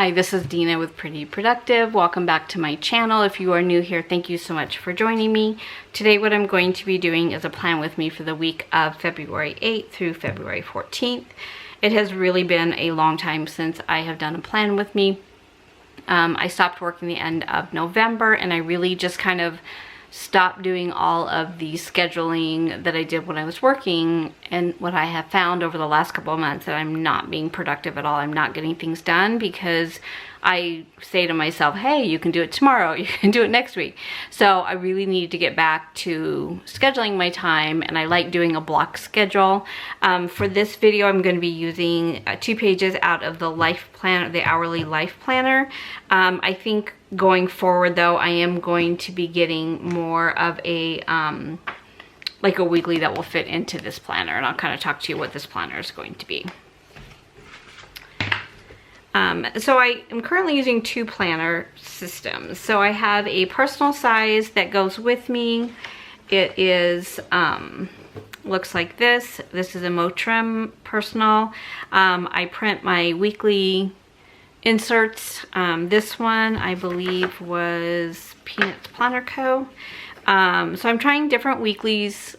Hi, this is Dina with Pretty Productive. Welcome back to my channel. If you are new here, thank you so much for joining me. Today what I'm going to be doing is a plan with me for the week of February 8th through February 14th. It has really been a long time since I have done a plan with me. I stopped working the end of November, and I really just kind of stopped doing all of the scheduling that I did when I was working. And what I have found over the last couple of months, that I'm not being productive at all. I'm not getting things done because I say to myself, hey, you can do it tomorrow, you can do it next week. So I really need to get back to scheduling my time, and I like doing a block schedule. For this video, I'm going to be using 2 pages out of the life planner, the hourly life planner. I think going forward though, I am going to be getting more of a like a weekly that will fit into this planner, and I'll kind of talk to you what this planner is going to be. So I am currently using 2 planner systems. So I have a personal size that goes with me. It is, looks like this. This is a Moterm personal. I print my weekly inserts. This one I believe was Peanuts Planner Co. So I'm trying different weeklies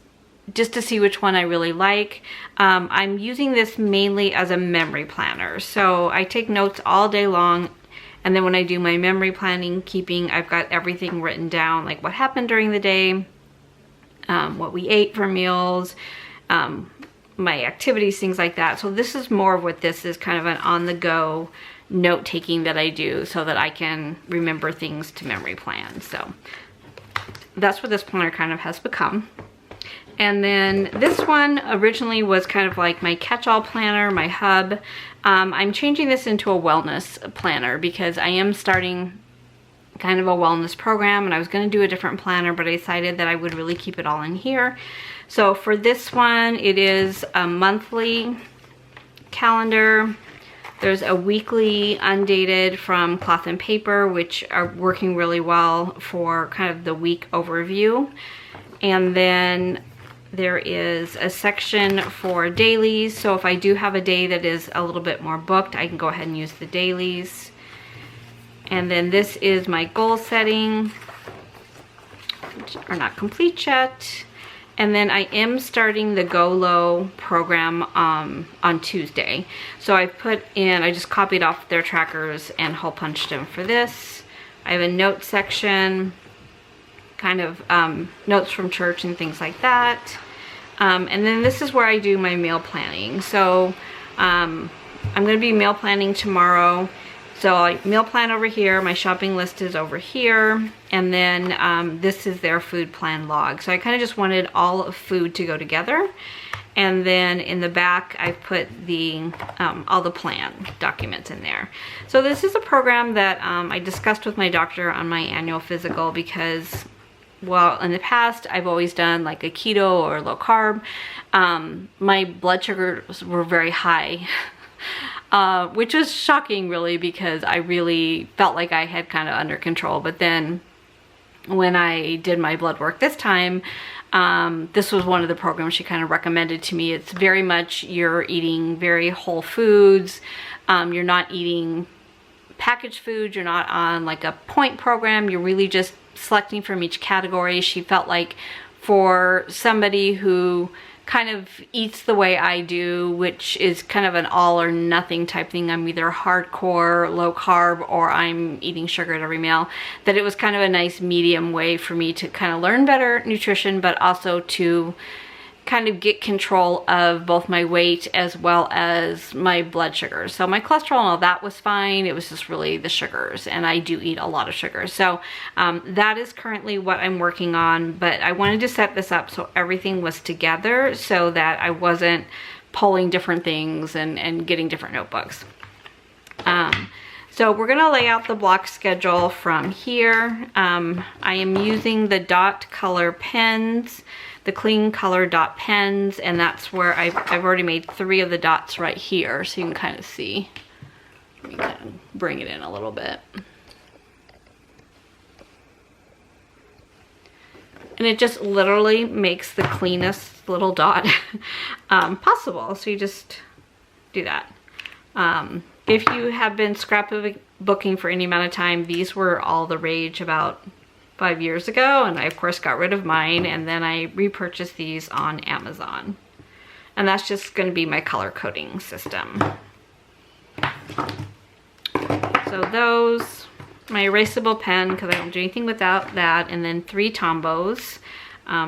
just to see which one I really like. I'm using this mainly as a memory planner. So I take notes all day long, and then when I do my memory planning, I've got everything written down, like what happened during the day, what we ate for meals, my activities, things like that. So this is more of what this is, kind of an on-the-go note-taking that I do so that I can remember things to memory plan. So that's what this planner kind of has become. And then this one originally was kind of like my catch-all planner, my hub. I'm changing this into a wellness planner because I am starting kind of a wellness program, and I was going to do a different planner, but I decided that I would really keep it all in here. So for this one, it is a monthly calendar. There's a weekly undated from Cloth and Paper, which are working really well for kind of the week overview. And then there is a section for dailies. So if I do have a day that is a little bit more booked, I can go ahead and use the dailies. And then this is my goal setting, which are not complete yet. And then I am starting the Go Low program on Tuesday. So I just copied off their trackers and hole punched them for this. I have a note section, kind of notes from church and things like that. And then this is where I do my meal planning. So I'm going to be meal planning tomorrow. So I meal plan over here, my shopping list is over here, and then this is their food plan log. So I kind of just wanted all of food to go together. And then in the back, I put the all the plan documents in there. So this is a program that I discussed with my doctor on my annual physical because, well, in the past, I've always done like a keto or low carb. My blood sugars were very high, which was shocking really, because I really felt like I had kind of under control. But then when I did my blood work this time, this was one of the programs she kind of recommended to me. It's very much, you're eating very whole foods. You're not eating packaged food. You're not on like a point program. You're really just selecting from each category. She felt like for somebody who kind of eats the way I do, which is kind of an all or nothing type thing, I'm either hardcore low carb or I'm eating sugar at every meal, that it was kind of a nice medium way for me to kind of learn better nutrition, but also to kind of get control of both my weight as well as my blood sugars. So my cholesterol and all that was fine. It was just really the sugars, and I do eat a lot of sugar. So that is currently what I'm working on, but I wanted to set this up so everything was together so that I wasn't pulling different things and getting different notebooks. So we're gonna lay out the block schedule from here. I am using the dot color pens, the clean color dot pens, and that's where I've already made 3 of the dots right here, so you can kind of see. Let me kind of bring it in a little bit. And it just literally makes the cleanest little dot possible. So you just do that. if you have been scrapbooking for any amount of time, these were all the rage about 5 years ago, and I of course got rid of mine, and then I repurchased these on Amazon. And that's just going to be my color coding system. So those, my erasable pen, because I don't do anything without that, and then 3 Tombos.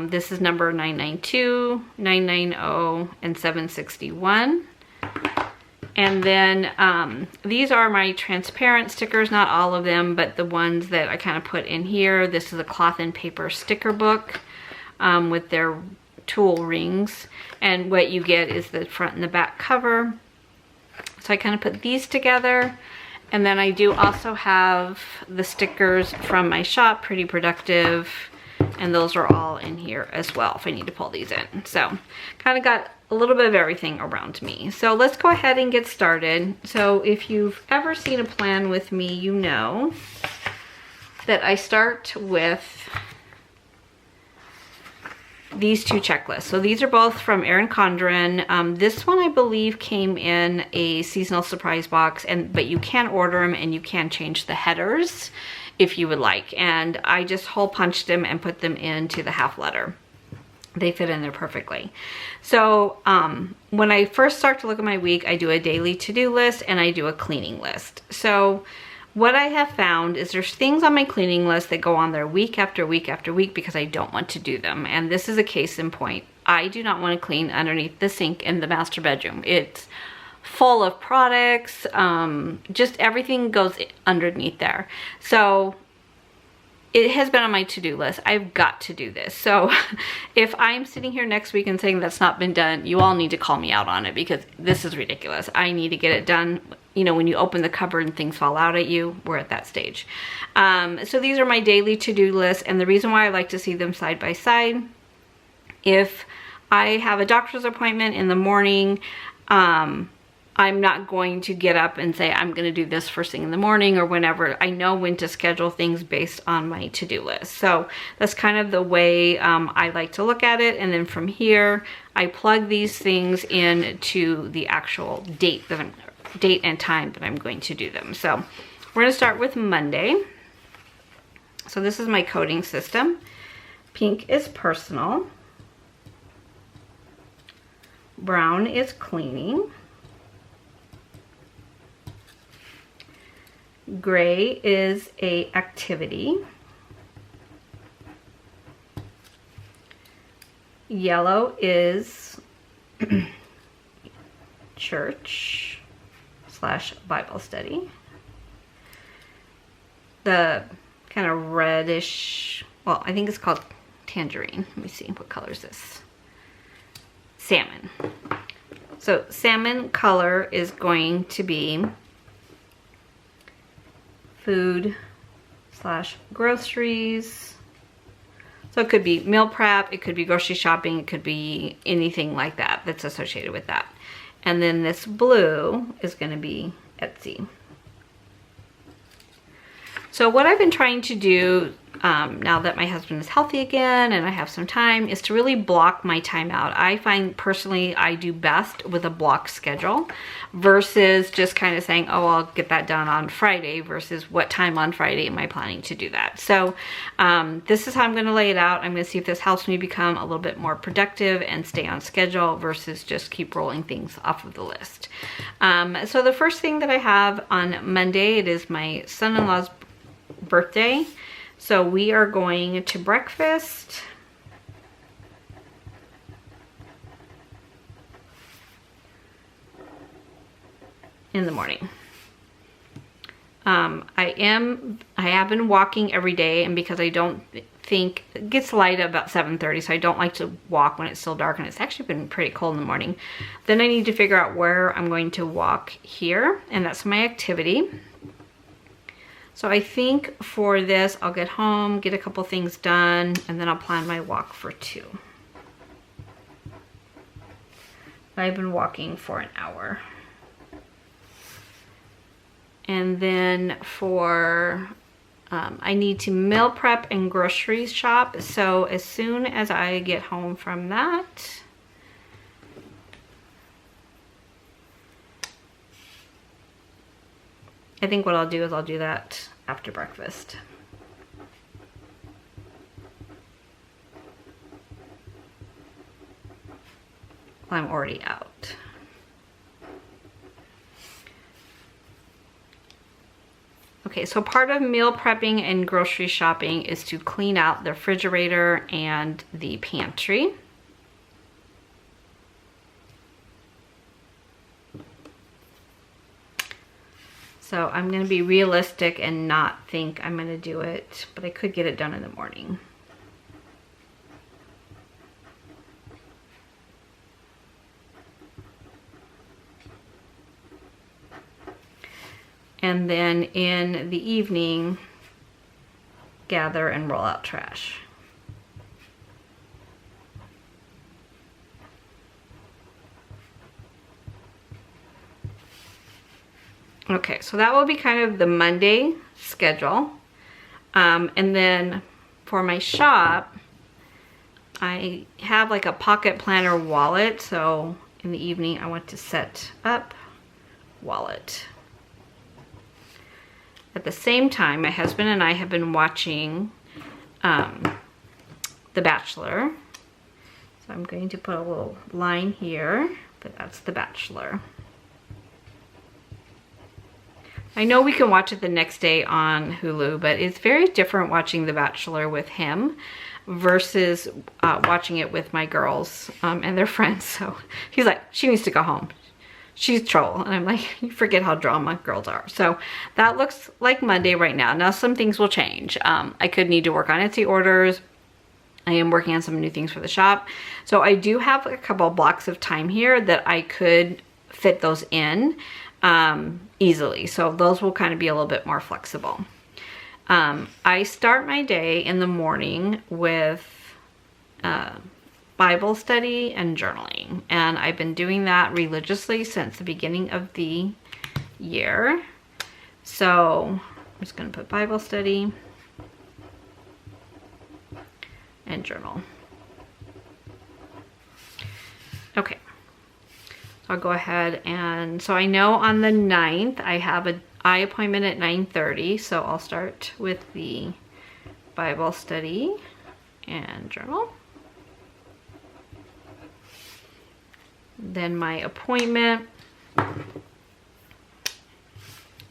This is number 992, 990, and 761. And then these are my transparent stickers, not all of them, but the ones that I kind of put in here. This is a cloth and paper sticker book with their tool rings. And what you get is the front and the back cover. So I kind of put these together. And then I do also have the stickers from my shop, Pretty Productive. And those are all in here as well if I need to pull these in. So kind of got a little bit of everything around me. So let's go ahead and get started. So if you've ever seen a plan with me, you know that I start with these 2 checklists. So these are both from Erin Condren. This one I believe came in a seasonal surprise box, but you can order them and you can change the headers if you would like. And I just hole punched them and put them into the half letter. They fit in there perfectly. So when I first start to look at my week, I do a daily to-do list and I do a cleaning list. So what I have found is there's things on my cleaning list that go on there week after week after week because I don't want to do them. And this is a case in point. I do not want to clean underneath the sink in the master bedroom. It's full of products, just everything goes underneath there. So it has been on my to-do list. I've got to do this. So if I'm sitting here next week and saying that's not been done, you all need to call me out on it because this is ridiculous. I need to get it done. You know, when you open the cupboard and things fall out at you, we're at that stage. So these are my daily to-do list, and the reason why I like to see them side by side, if I have a doctor's appointment in the morning, I'm not going to get up and say I'm going to do this first thing in the morning or whenever. I know when to schedule things based on my to-do list. So that's kind of the way I like to look at it. And then from here, I plug these things into the actual date and time that I'm going to do them. So we're going to start with Monday. So this is my coding system. Pink is personal. Brown is cleaning. Gray is a activity. Yellow is church / Bible study. The kind of reddish, well, I think it's called tangerine. Let me see, what color is this? Salmon. So salmon color is going to be food / groceries. So it could be meal prep, it could be grocery shopping, it could be anything like that that's associated with that. And then this blue is going to be Etsy. So what I've been trying to do now that my husband is healthy again and I have some time is to really block my time out. I find personally I do best with a block schedule versus just kind of saying, oh, I'll get that done on Friday versus what time on Friday am I planning to do that. So this is how I'm going to lay it out. I'm going to see if this helps me become a little bit more productive and stay on schedule versus just keep rolling things off of the list. So the first thing that I have on Monday, it is my son-in-law's birthday. So we are going to breakfast. In the morning. I have been walking every day, and because I don't think it gets light at about 7:30, so I don't like to walk when it's still dark, and it's actually been pretty cold in the morning. Then I need to figure out where I'm going to walk here, and that's my activity. So I think for this, I'll get home, get a couple things done, and then I'll plan my walk for 2. I've been walking for an hour. And then for, I need to meal prep and grocery shop. So as soon as I get home from that, I think what I'll do is I'll do that after breakfast. I'm already out. Okay, so part of meal prepping and grocery shopping is to clean out the refrigerator and the pantry. So I'm gonna be realistic and not think I'm gonna do it, but I could get it done in the morning. And then in the evening, gather and roll out trash. Okay, so that will be kind of the Monday schedule. And then for my shop, I have like a pocket planner wallet. So in the evening, I want to set up wallet. At the same time, my husband and I have been watching The Bachelor. So I'm going to put a little line here, but that's The Bachelor. I know we can watch it the next day on Hulu, but it's very different watching The Bachelor with him versus watching it with my girls and their friends. So he's like, she needs to go home. She's trouble. And I'm like, you forget how drama girls are. So that looks like Monday right now. Now some things will change. I could need to work on Etsy orders. I am working on some new things for the shop. So I do have a couple blocks of time here that I could fit those in easily. So those will kind of be a little bit more flexible. I start my day in the morning with Bible study and journaling, and I've been doing that religiously since the beginning of the year. So I'm just going to put Bible study and journal. Okay, so I'll go ahead and, so I know on the 9th I have an eye appointment at 9:30, so I'll start with the Bible study and journal. Then my appointment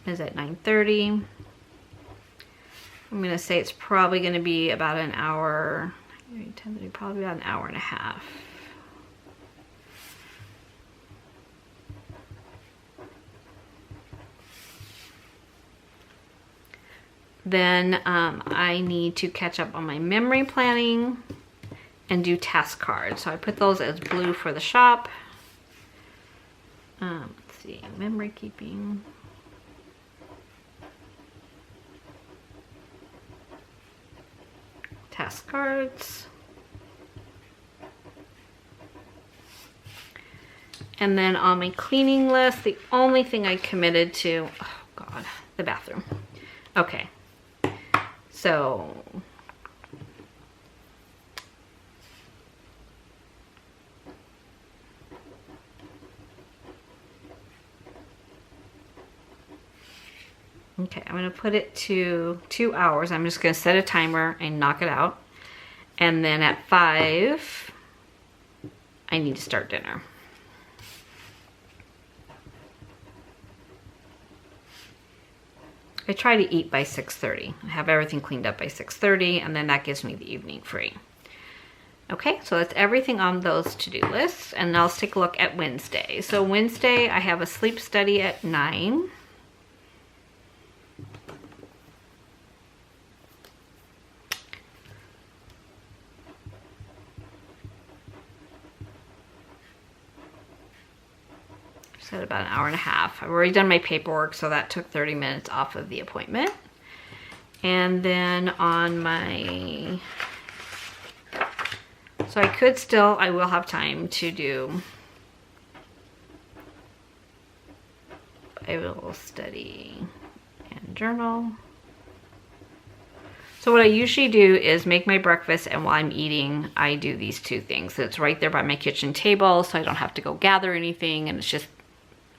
is at 9:30. I'm gonna say it's probably gonna be about an hour, 10:30, probably about an hour and a half. Then I need to catch up on my memory planning and do task cards. So I put those as blue for the shop. Let's see, memory keeping. Task cards. And then on my cleaning list, the only thing I committed to, oh God, the bathroom. Okay, so okay, I'm gonna put it to 2 hours. I'm just gonna set a timer and knock it out. And then at 5, I need to start dinner. I try to eat by 6:30. I have everything cleaned up by 6:30, and then that gives me the evening free. Okay, so that's everything on those to-do lists. And now let's take a look at Wednesday. So Wednesday, I have a sleep study at 9. Said about an hour and a half. I've already done my paperwork, so that took 30 minutes off of the appointment. And then on my, so I will have time to do Bible study and journal. So what I usually do is make my breakfast, and while I'm eating, I do these two things. So it's right there by my kitchen table, so I don't have to go gather anything, and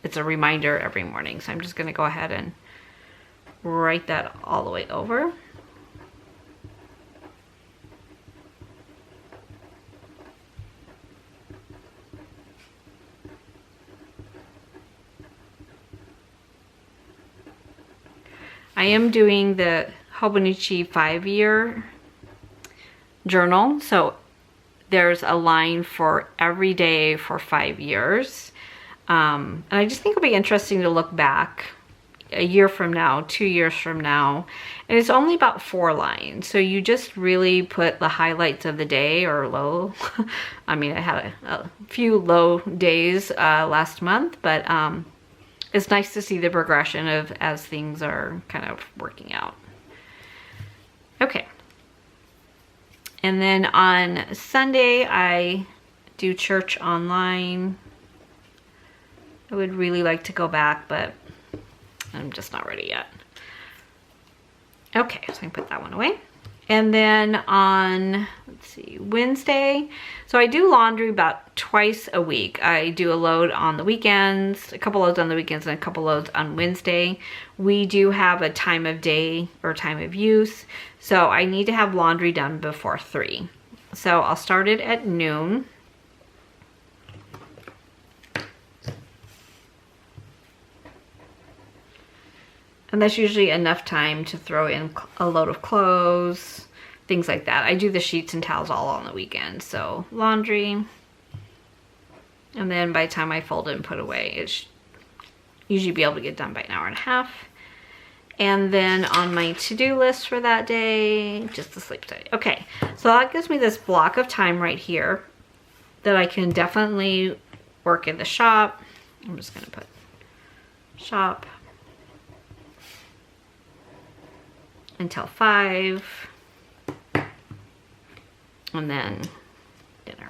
it's a reminder every morning. So I'm just gonna go ahead and write that all the way over. I am doing the Hobonichi 5-year journal, so there's a line for every day for 5 years. And I just think it'll be interesting to look back a year from now, 2 years from now, and it's only about 4 lines. So you just really put the highlights of the day, or low. I mean, I had a few low days last month, but it's nice to see the progression of as things are kind of working out. Okay. And then on Sunday, I do church online. I would really like to go back, but I'm just not ready yet. Okay, so I can put that one away. And then on, let's see, Wednesday, so I do laundry about twice a week. I do a load on the weekends, a couple loads on the weekends, and a couple loads on Wednesday. We do have a time of day or time of use, so I need to have laundry done before 3. So I'll start it at noon. And that's usually enough time to throw in a load of clothes, things like that. I do the sheets and towels all on the weekend. So laundry. And then by the time I fold it and put away, it should usually be able to get done by an hour and a half. And then on my to-do list for that day, just the sleep study. Okay, so that gives me this block of time right here that I can definitely work in the shop. I'm just gonna put shop until 5, and then dinner.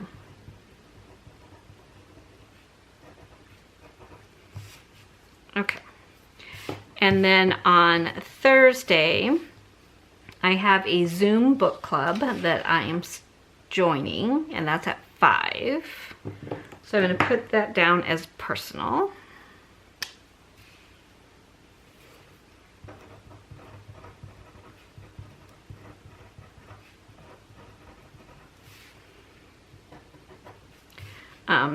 Okay. And then on Thursday, I have a Zoom book club that I am joining, and that's at 5. So I'm going to put that down as personal.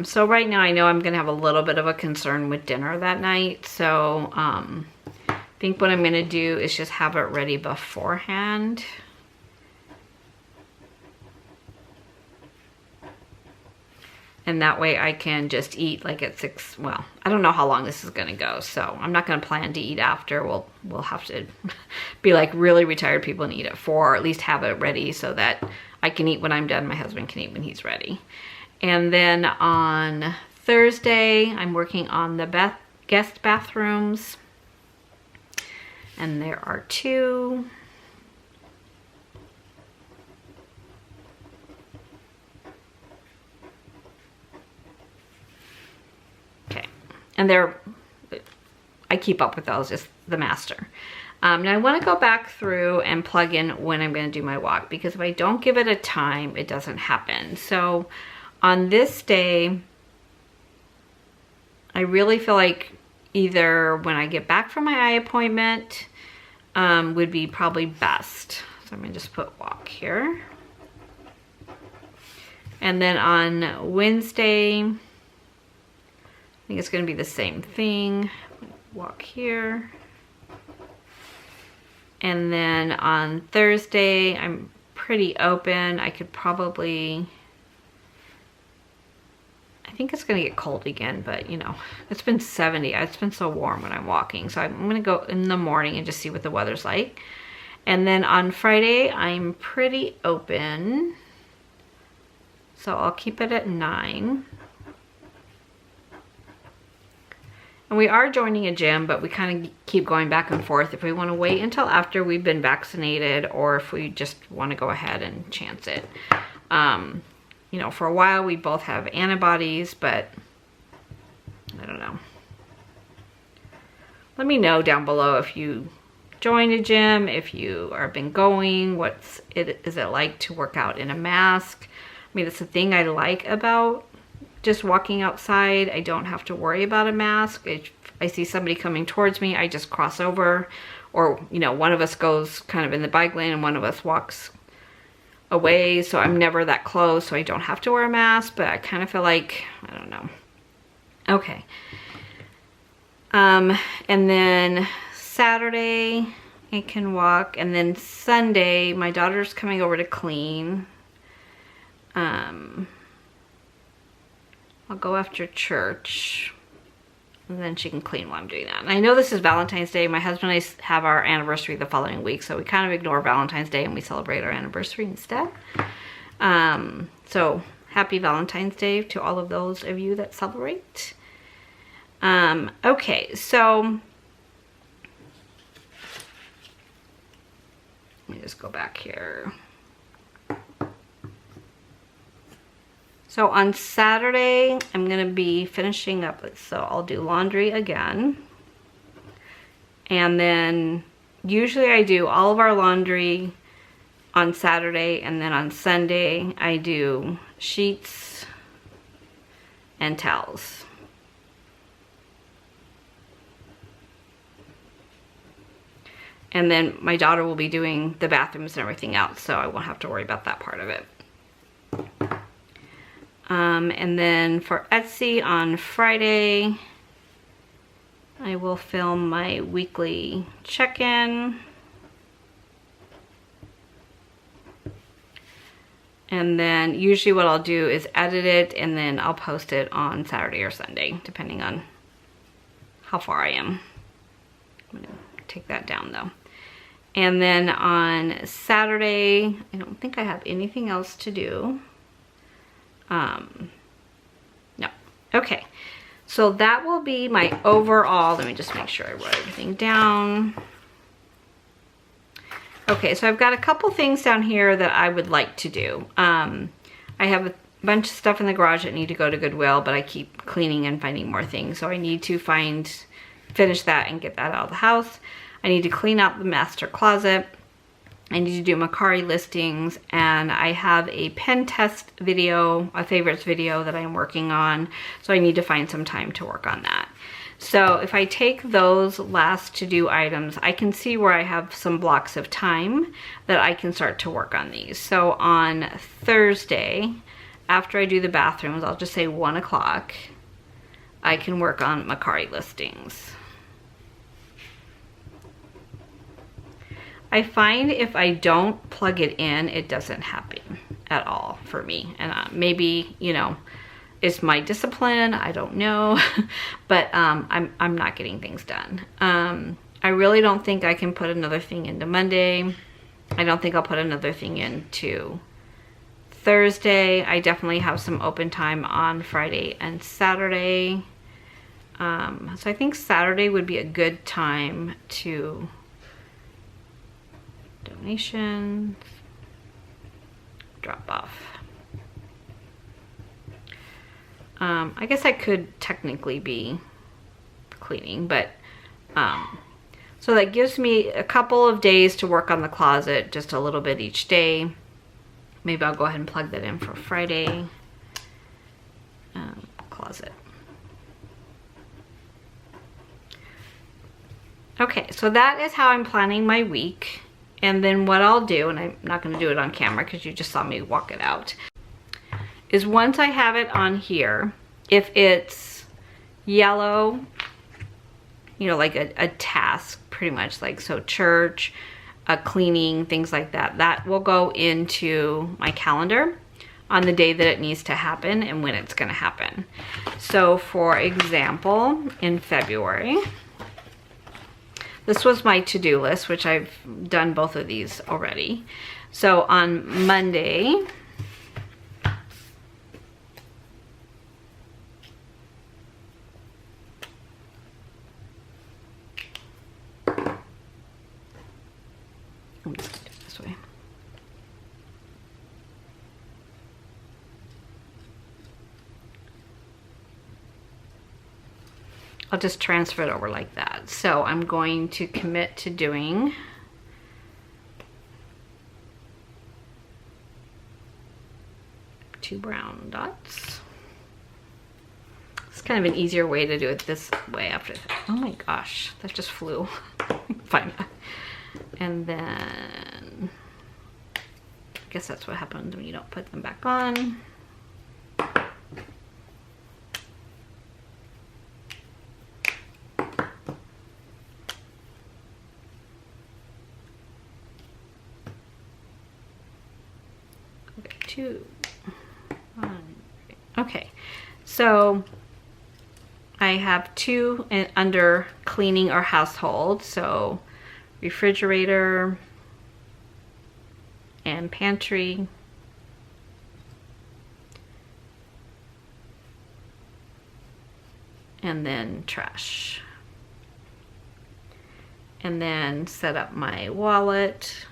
So right now I know I'm going to have a little bit of a concern with dinner that night. So I think what I'm going to do is just have it ready beforehand. And that way I can just eat like at 6. Well, I don't know how long this is going to go. So I'm not going to plan to eat after. We'll have to be like really retired people and eat at 4, or at least have it ready so that I can eat when I'm done. My husband can eat when he's ready. And then on Thursday, I'm working on the guest bathrooms. And there are 2. Okay. And I keep up with those, just the master. Now I want to go back through and plug in when I'm going to do my walk, because if I don't give it a time, it doesn't happen. So on this day, I really feel like either when I get back from my eye appointment would be probably best. So I'm going to just put walk here. And then on Wednesday, I think it's going to be the same thing. Walk here. And then on Thursday, I'm pretty open. I could probably... I think it's gonna get cold again, but you know, it's been 70. It's been so warm when I'm walking. So I'm gonna go in the morning and just see what the weather's like. And then on Friday, I'm pretty open. So I'll keep it at 9. And we are joining a gym, but we kind of keep going back and forth if we want to wait until after we've been vaccinated, or if we just want to go ahead and chance it. You know, for a while we both have antibodies, but I don't know. Let me know down below if you joined a gym, if you have been going, is it like to work out in a mask? I mean, that's the thing I like about just walking outside. I don't have to worry about a mask. If I see somebody coming towards me, I just cross over. or, you know, one of us goes kind of in the bike lane and one of us walks away, so I'm never that close, so I don't have to wear a mask, but I kind of feel like, I don't know. Okay. And then Saturday I can walk, and then Sunday my daughter's coming over to clean. I'll go after church, and then she can clean while I'm doing that. And I know this is Valentine's Day. My husband and I have our anniversary the following week, so we kind of ignore Valentine's Day and we celebrate our anniversary instead. So happy Valentine's Day to all of those of you that celebrate. Okay, so let me just go back here. So on Saturday, I'm gonna be finishing up, so I'll do laundry again. And then usually I do all of our laundry on Saturday, and then on Sunday I do sheets and towels. And then my daughter will be doing the bathrooms and everything else, so I won't have to worry about that part of it. And then for Etsy on Friday, I will film my weekly check-in. And then usually what I'll do is edit it, and then I'll post it on Saturday or Sunday, depending on how far I am. I'm gonna take that down though. And then on Saturday, I don't think I have anything else to do. No. Okay. So that will be my overall, let me just make sure I wrote everything down. Okay, so I've got a couple things down here that I would like to do. I have a bunch of stuff in the garage that need to go to Goodwill, but I keep cleaning and finding more things. So I need to finish that and get that out of the house. I need to clean out the master closet. I need to do Mercari listings, and I have a pen test video, a favorites video that I'm working on. So I need to find some time to work on that. So if I take those last to-do items, I can see where I have some blocks of time that I can start to work on these. So on Thursday, after I do the bathrooms, I'll just say 1 o'clock, I can work on Mercari listings. I find if I don't plug it in, it doesn't happen at all for me. And maybe, you know, it's my discipline, I don't know, but I'm not getting things done. I really don't think I can put another thing into Monday. I don't think I'll put another thing into Thursday. I definitely have some open time on Friday and Saturday. So I think Saturday would be a good time to donations, drop off. I guess I could technically be cleaning, but so that gives me a couple of days to work on the closet, just a little bit each day. Maybe I'll go ahead and plug that in for Friday. Closet. Okay, so that is how I'm planning my week. And then what I'll do, and I'm not going to do it on camera because you just saw me walk it out, is once I have it on here, if it's yellow, you know, like a task, pretty much, like, so church, cleaning, things like that, that will go into my calendar on the day that it needs to happen and when it's going to happen. So for example, in February, this was my to-do list, which I've done both of these already. So on Monday, I'm just gonna do it this way. I'll just transfer it over like that. So I'm going to commit to doing two brown dots, kind of an easier way to do it this way after that. Oh my gosh, that just flew. Fine. And then, I guess that's what happens when you don't put them back on. Okay, 2, 1. Okay, so I have 2 under cleaning or household, so refrigerator and pantry, and then trash. And then set up my wallet.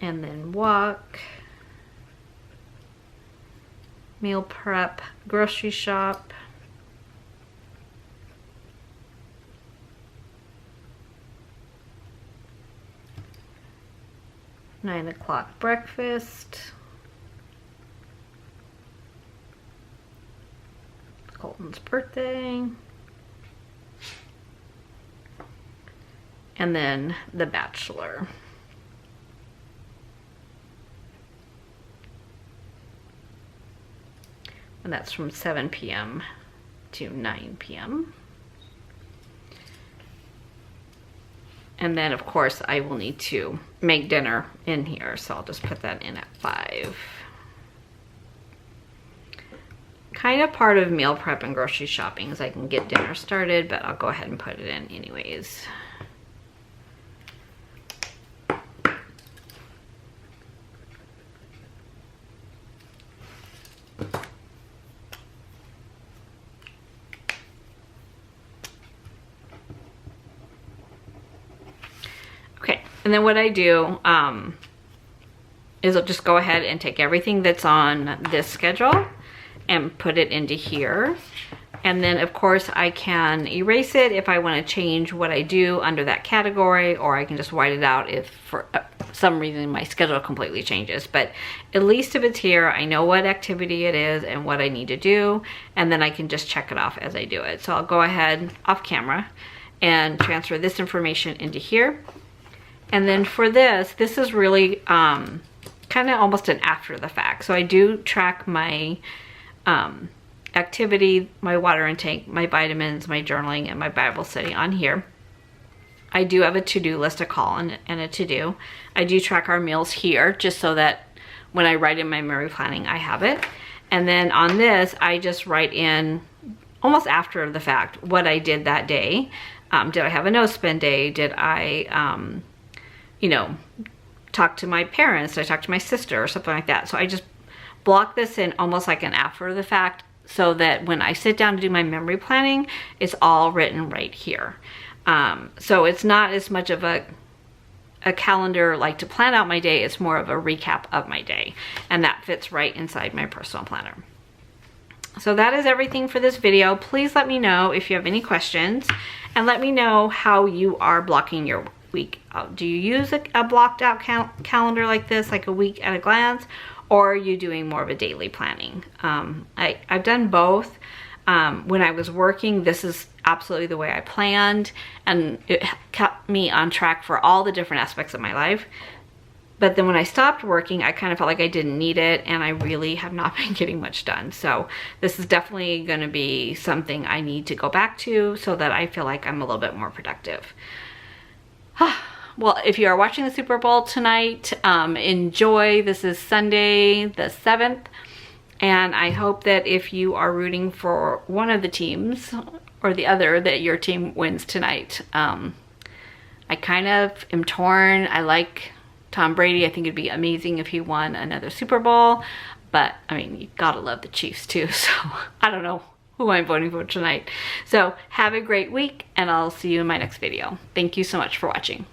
And then walk, meal prep, grocery shop, (9 o'clock) breakfast, Colton's birthday, and then The Bachelor. And that's from 7 p.m. to 9 p.m. And then, of course, I will need to make dinner in here, so I'll just put that in at 5. Kind of part of meal prep and grocery shopping is I can get dinner started, but I'll go ahead and put it in anyways. And then what I do is I'll just go ahead and take everything that's on this schedule and put it into here. And then of course I can erase it if I want to change what I do under that category, or I can just white it out if for some reason my schedule completely changes. But at least if it's here, I know what activity it is and what I need to do, and then I can just check it off as I do it. So I'll go ahead off camera and transfer this information into here. And then for this is really kind of almost an after the fact. So I do track my activity, my water intake, my vitamins, my journaling, and my Bible study on here. I do have a to-do list, a call, and a to-do. I do track our meals here just so that when I write in my memory planning, I have it. And then on this, I just write in almost after the fact what I did that day. Did I have a no-spend day? Did I... you know, talk to my parents, did I talk to my sister or something like that. So I just block this in almost like an after the fact, so that when I sit down to do my memory planning, it's all written right here. So it's not as much of a calendar like to plan out my day, it's more of a recap of my day. And that fits right inside my personal planner. So that is everything for this video. Please let me know if you have any questions, and let me know how you are blocking your week. Do you use a blocked out calendar like this, like a week at a glance, or are you doing more of a daily planning? I've done both. When I was working, this is absolutely the way I planned, and it kept me on track for all the different aspects of my life. But then when I stopped working, I kind of felt like I didn't need it, and I really have not been getting much done. So this is definitely going to be something I need to go back to so that I feel like I'm a little bit more productive. Well, if you are watching the Super Bowl tonight, enjoy. This is Sunday the 7th, and I hope that if you are rooting for one of the teams or the other, that your team wins tonight. I kind of am torn. I like Tom Brady. I think it'd be amazing if he won another Super Bowl, but I mean, you gotta love the Chiefs too, so I don't know who I'm voting for tonight. So have a great week, and I'll see you in my next video. Thank you so much for watching.